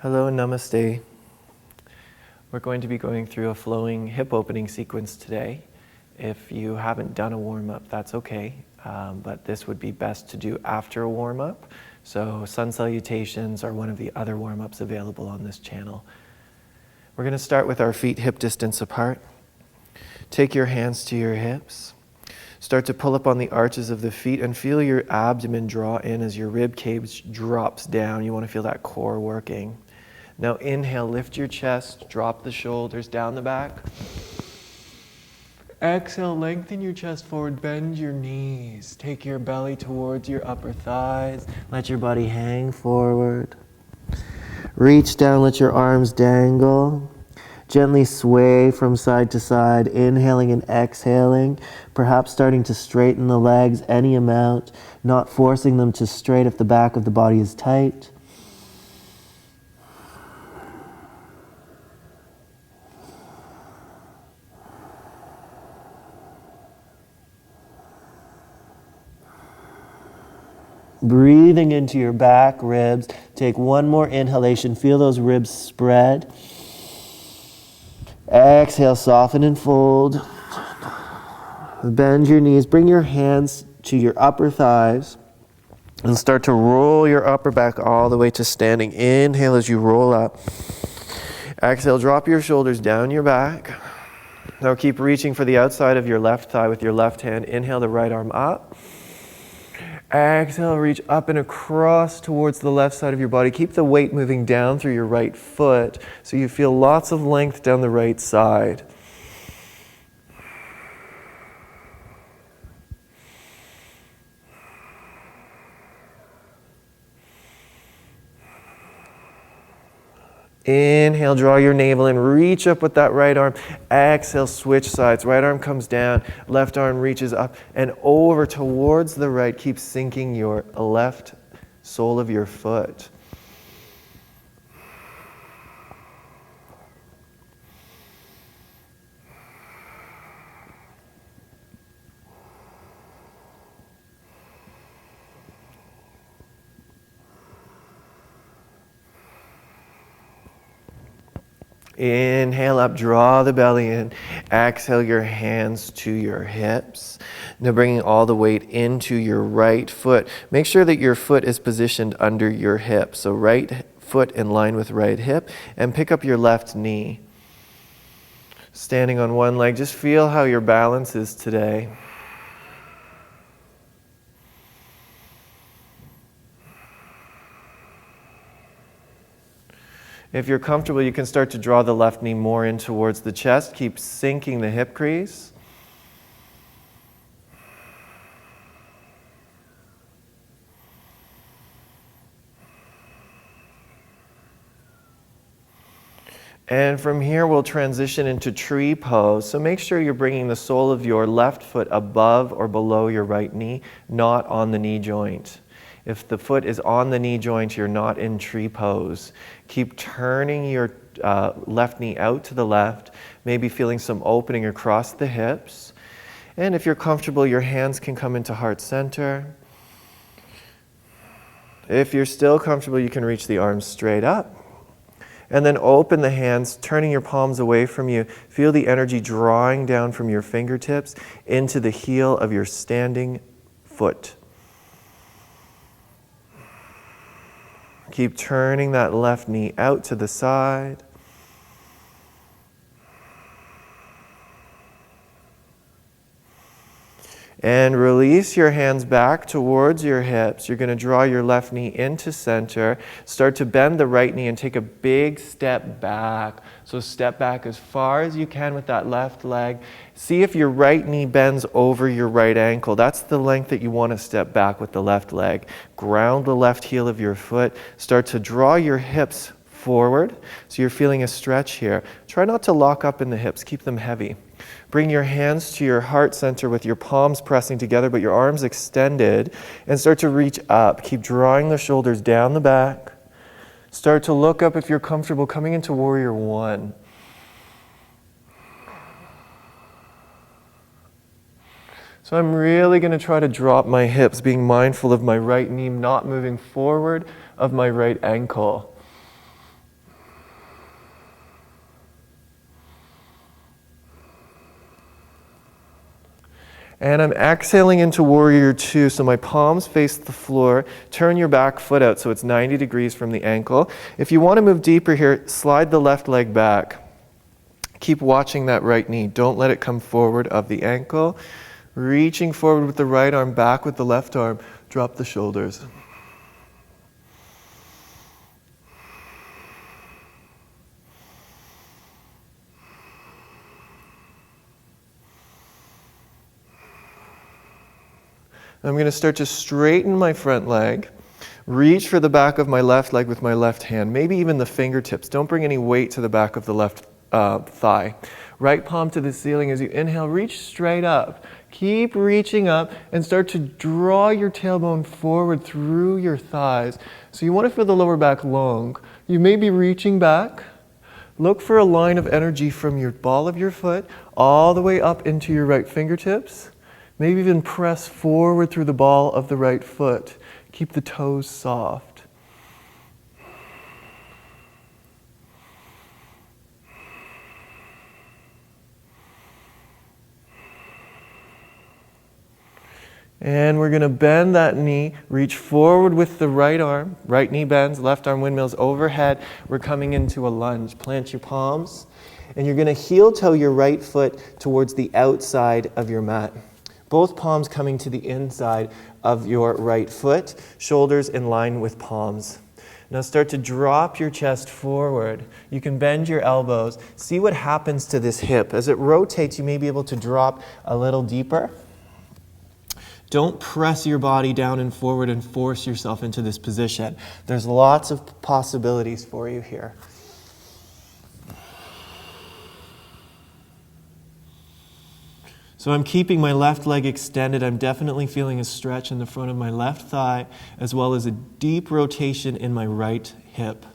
Hello, namaste. We're going to be going through a flowing hip opening sequence today. If you haven't done a warm-up, that's okay, but this would be best to do after a warm-up. So sun salutations are one of the other warm-ups available on this channel. We're going to start with our feet hip distance apart. Take your hands to your hips. Start to pull up on the arches of the feet and feel your abdomen draw in as your rib cage drops down. You want to feel that core working. Now inhale, lift your chest, drop the shoulders down the back. Exhale, lengthen your chest forward, bend your knees. Take your belly towards your upper thighs. Let your body hang forward. Reach down, let your arms dangle. Gently sway from side to side, inhaling and exhaling, perhaps starting to straighten the legs any amount, not forcing them to straight if the back of the body is tight. Breathing into your back ribs. Take one more inhalation. Feel those ribs spread. Exhale, soften and fold. Bend your knees. Bring your hands to your upper thighs and start to roll your upper back all the way to standing. Inhale as you roll up. Exhale, drop your shoulders down your back. Now keep reaching for the outside of your left thigh with your left hand. Inhale the right arm up. Exhale, reach up and across towards the left side of your body. Keep the weight moving down through your right foot so you feel lots of length down the right side. Inhale, draw your navel in, reach up with that right arm. Exhale, switch sides. Right arm comes down, left arm reaches up and over towards the right. Keep sinking your left sole of your foot. Inhale up, draw the belly in. Exhale your hands to your hips. Now bringing all the weight into your right foot. Make sure that your foot is positioned under your hip. So right foot in line with right hip and pick up your left knee. Standing on one leg, just feel how your balance is today. If you're comfortable, you can start to draw the left knee more in towards the chest. Keep sinking the hip crease. And from here, we'll transition into tree pose. So make sure you're bringing the sole of your left foot above or below your right knee, not on the knee joint. If the foot is on the knee joint, you're not in tree pose. Keep turning your left knee out to the left, maybe feeling some opening across the hips. And if you're comfortable, your hands can come into heart center. If you're still comfortable, you can reach the arms straight up. And then open the hands, turning your palms away from you. Feel the energy drawing down from your fingertips into the heel of your standing foot. Keep turning that left knee out to the side. And release your hands back towards your hips. You're going to draw your left knee into center. Start to bend the right knee and take a big step back. So step back as far as you can with that left leg. See if your right knee bends over your right ankle. That's the length that you want to step back with the left leg. Ground the left heel of your foot. Start to draw your hips forward. So you're feeling a stretch here. Try not to lock up in the hips. Keep them heavy. Bring your hands to your heart center with your palms pressing together, but your arms extended, and start to reach up. Keep drawing the shoulders down the back. Start to look up if you're comfortable, coming into warrior one. So I'm really going to try to drop my hips, being mindful of my right knee not moving forward, of my right ankle. And I'm exhaling into warrior two, so my palms face the floor. Turn your back foot out so it's 90 degrees from the ankle. If you want to move deeper here, slide the left leg back. Keep watching that right knee. Don't let it come forward of the ankle. Reaching forward with the right arm, back with the left arm. Drop the shoulders. I'm going to start to straighten my front leg. Reach for the back of my left leg with my left hand, maybe even the fingertips. Don't bring any weight to the back of the left thigh. Right palm to the ceiling as you inhale, reach straight up. Keep reaching up and start to draw your tailbone forward through your thighs. So you want to feel the lower back long. You may be reaching back. Look for a line of energy from your ball of your foot all the way up into your right fingertips. Maybe even press forward through the ball of the right foot. Keep the toes soft. And we're going to bend that knee, reach forward with the right arm, right knee bends, left arm windmills overhead. We're coming into a lunge. Plant your palms, and you're going to heel toe your right foot towards the outside of your mat. Both palms coming to the inside of your right foot, shoulders in line with palms. Now start to drop your chest forward. You can bend your elbows. See what happens to this hip. As it rotates, you may be able to drop a little deeper. Don't press your body down and forward and force yourself into this position. There's lots of possibilities for you here. So I'm keeping my left leg extended. I'm definitely feeling a stretch in the front of my left thigh, as well as a deep rotation in my right hip.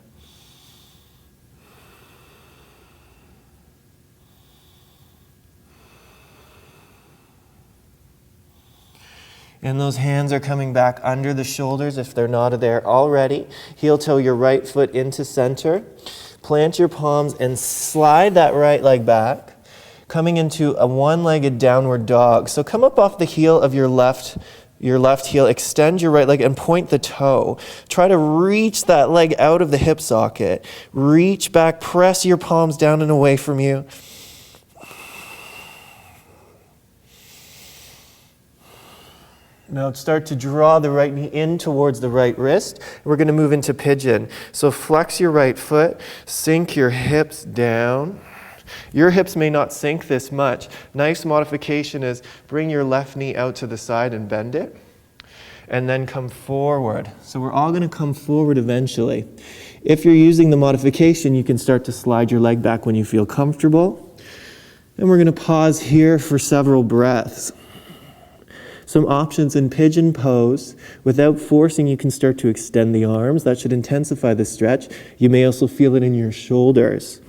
And those hands are coming back under the shoulders if they're not there already. Heel toe your right foot into center. Plant your palms and slide that right leg back, coming into a one-legged downward dog. So come up off the heel of your left heel, extend your right leg and point the toe. Try to reach that leg out of the hip socket. Reach back, press your palms down and away from you. Now start to draw the right knee in towards the right wrist. We're going to move into pigeon. So flex your right foot, sink your hips down. Your hips may not sink this much. Nice modification is bring your left knee out to the side and bend it. And then come forward. So we're all going to come forward eventually. If you're using the modification, you can start to slide your leg back when you feel comfortable. And we're going to pause here for several breaths. Some options in pigeon pose. Without forcing, you can start to extend the arms. That should intensify the stretch. You may also feel it in your shoulders.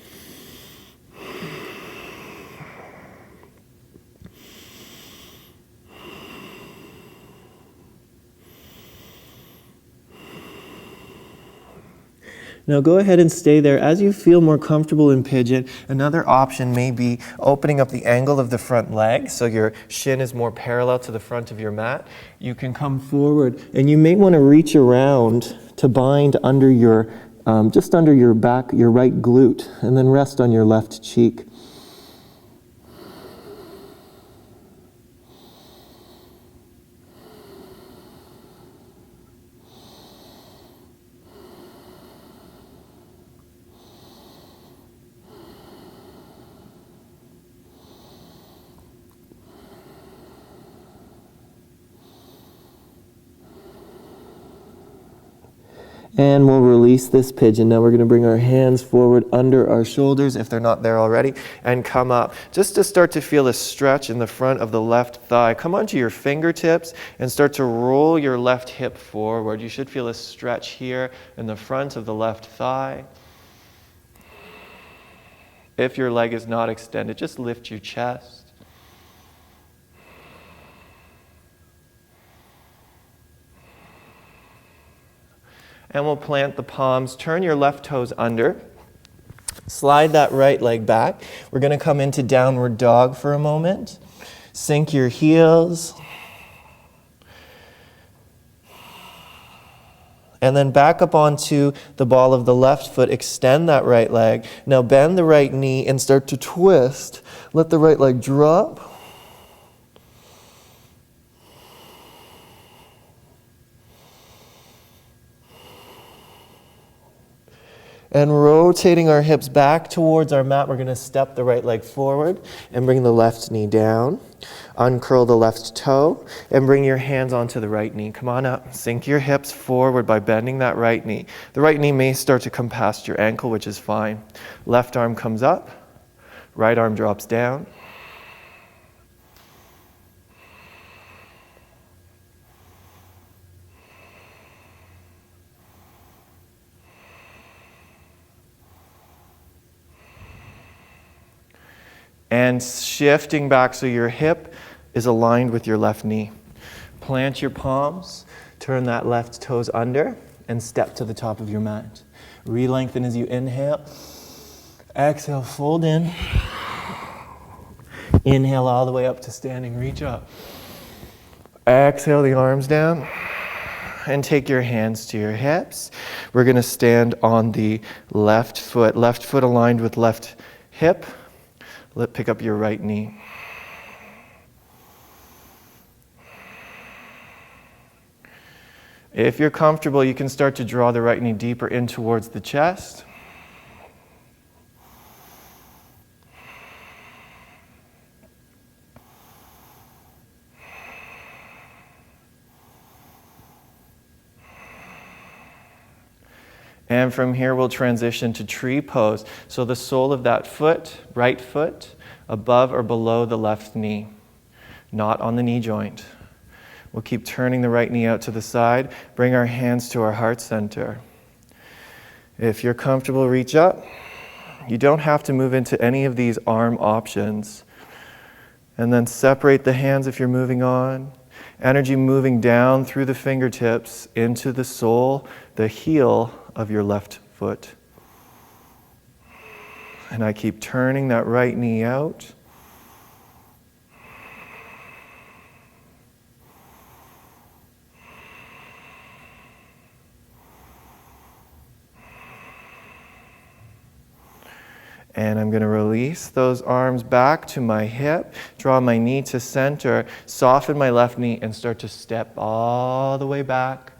Now go ahead and stay there. As you feel more comfortable in pigeon, another option may be opening up the angle of the front leg so your shin is more parallel to the front of your mat. You can come forward and you may want to reach around to bind under your, just under your back, your right glute, and then rest on your left cheek. And we'll release this pigeon. Now we're going to bring our hands forward under our shoulders if they're not there already and come up. Just to start to feel a stretch in the front of the left thigh. Come onto your fingertips and start to roll your left hip forward. You should feel a stretch here in the front of the left thigh. If your leg is not extended, just lift your chest. And we'll plant the palms. Turn your left toes under. Slide that right leg back. We're going to come into downward dog for a moment. Sink your heels. And then back up onto the ball of the left foot. Extend that right leg. Now bend the right knee and start to twist. Let the right leg drop. And rotating our hips back towards our mat, we're going to step the right leg forward and bring the left knee down. Uncurl the left toe and bring your hands onto the right knee. Come on up. Sink your hips forward by bending that right knee. The right knee may start to come past your ankle, which is fine. Left arm comes up. Right arm drops down. And shifting back so your hip is aligned with your left knee. Plant your palms, turn that left toes under, and step to the top of your mat. Re-lengthen as you inhale. Exhale, fold in. Inhale all the way up to standing, reach up. Exhale the arms down. And take your hands to your hips. We're going to stand on the left foot aligned with left hip. Pick up your right knee. If you're comfortable, you can start to draw the right knee deeper in towards the chest. And from here, we'll transition to tree pose. So the sole of that foot, right foot, above or below the left knee, not on the knee joint. We'll keep turning the right knee out to the side. Bring our hands to our heart center. If you're comfortable, reach up. You don't have to move into any of these arm options. And then separate the hands if you're moving on. Energy moving down through the fingertips into the sole, the heel of your left foot. And I keep turning that right knee out. And I'm going to release those arms back to my hip, draw my knee to center, soften my left knee, and start to step all the way back.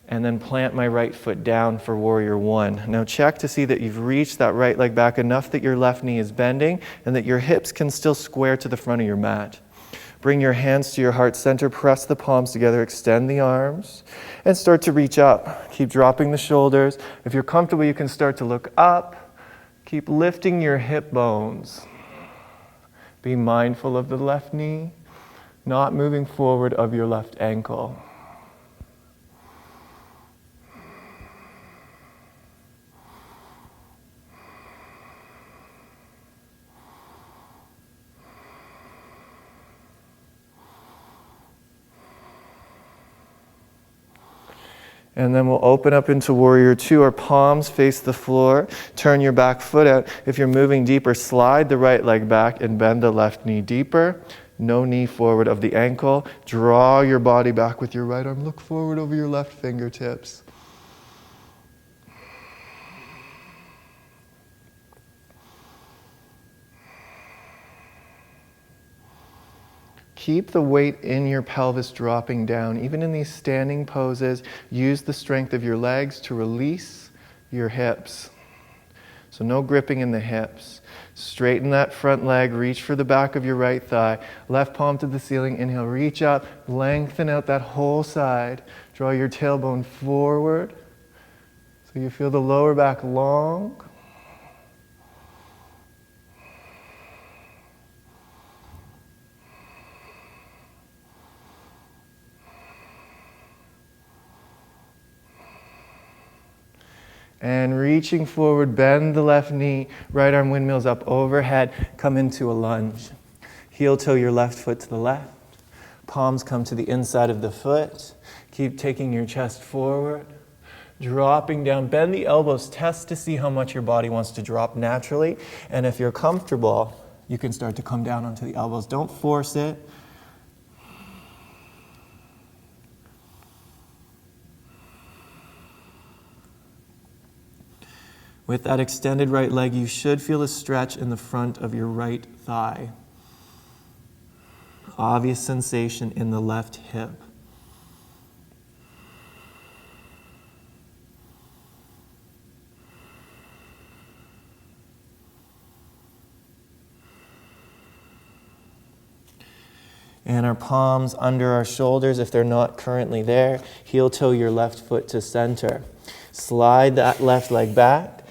And then plant my right foot down for warrior one. Now check to see that you've reached that right leg back enough that your left knee is bending and that your hips can still square to the front of your mat. Bring your hands to your heart center, press the palms together, extend the arms, and start to reach up. Keep dropping the shoulders. If you're comfortable, you can start to look up. Keep lifting your hip bones. Be mindful of the left knee, not moving forward of your left ankle. And then we'll open up into warrior two. Our palms face the floor. Turn your back foot out. If you're moving deeper, slide the right leg back and bend the left knee deeper. No knee forward of the ankle. Draw your body back with your right arm. Look forward over your left fingertips. Keep the weight in your pelvis dropping down. Even in these standing poses, use the strength of your legs to release your hips. So no gripping in the hips. Straighten that front leg, reach for the back of your right thigh. Left palm to the ceiling, inhale, reach up, lengthen out that whole side. Draw your tailbone forward so you feel the lower back long. And reaching forward, bend the left knee, right arm windmills up overhead, come into a lunge. Heel toe your left foot to the left. Palms come to the inside of the foot. Keep taking your chest forward, dropping down. Bend the elbows, test to see how much your body wants to drop naturally. And if you're comfortable, you can start to come down onto the elbows. Don't force it. With that extended right leg, you should feel a stretch in the front of your right thigh. Obvious sensation in the left hip. And our palms under our shoulders if they're not currently there. Heel toe your left foot to center. Slide that left leg back.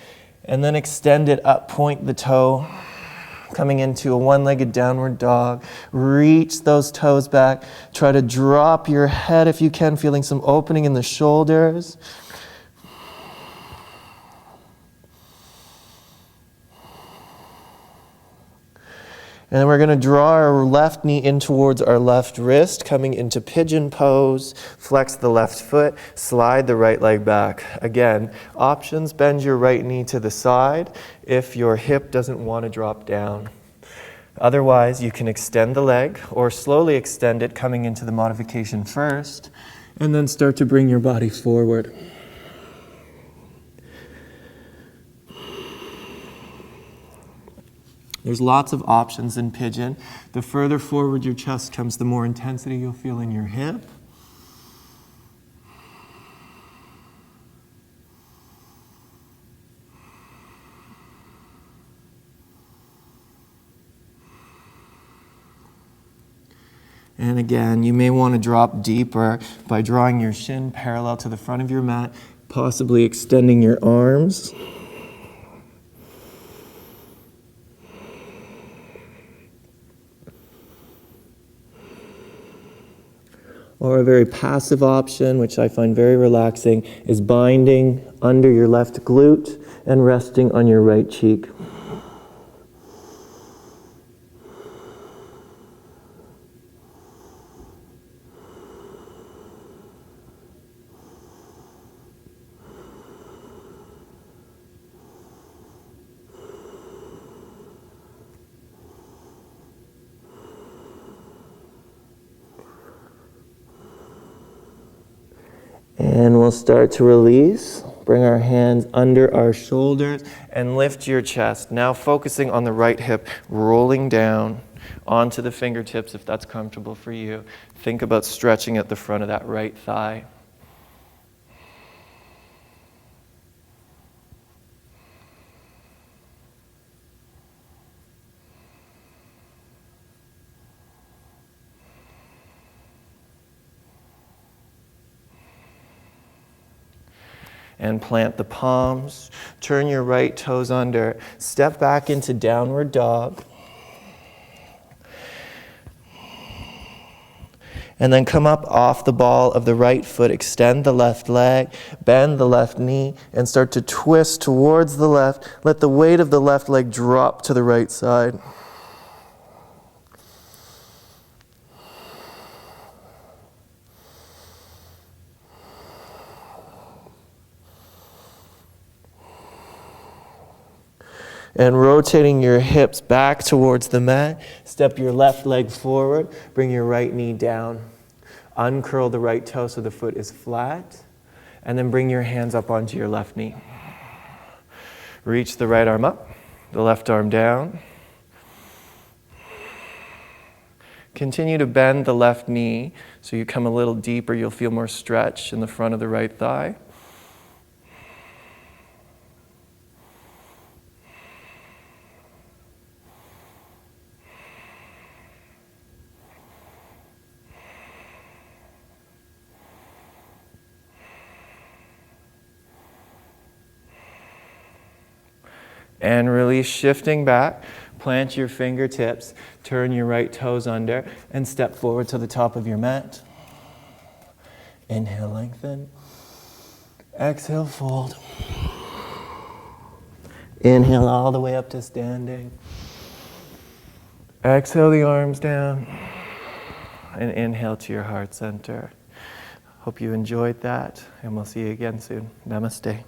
And then extend it up, point the toe, coming into a one-legged downward dog. Reach those toes back. Try to drop your head if you can, feeling some opening in the shoulders. And then we're going to draw our left knee in towards our left wrist, coming into pigeon pose. Flex the left foot, slide the right leg back. Again, options, bend your right knee to the side if your hip doesn't want to drop down. Otherwise, you can extend the leg or slowly extend it, coming into the modification first, and then start to bring your body forward. There's lots of options in pigeon. The further forward your chest comes, the more intensity you'll feel in your hip. And again, you may want to drop deeper by drawing your shin parallel to the front of your mat, possibly extending your arms. Or a very passive option, which I find very relaxing, is binding under your left glute and resting on your right cheek. And we'll start to release. Bring our hands under our shoulders and lift your chest. Now focusing on the right hip, rolling down onto the fingertips if that's comfortable for you. Think about stretching at the front of that right thigh. And plant the palms, turn your right toes under, step back into downward dog. And then come up off the ball of the right foot, extend the left leg, bend the left knee, and start to twist towards the left. Let the weight of the left leg drop to the right side. And rotating your hips back towards the mat, step your left leg forward, bring your right knee down. Uncurl the right toe so the foot is flat, and then bring your hands up onto your left knee. Reach the right arm up, the left arm down. Continue to bend the left knee so you come a little deeper, you'll feel more stretch in the front of the right thigh. And release, shifting back. Plant your fingertips, turn your right toes under, and step forward to the top of your mat. Inhale, lengthen. Exhale, fold. Inhale all the way up to standing. Exhale the arms down. And inhale to your heart center. Hope you enjoyed that, and we'll see you again soon. Namaste.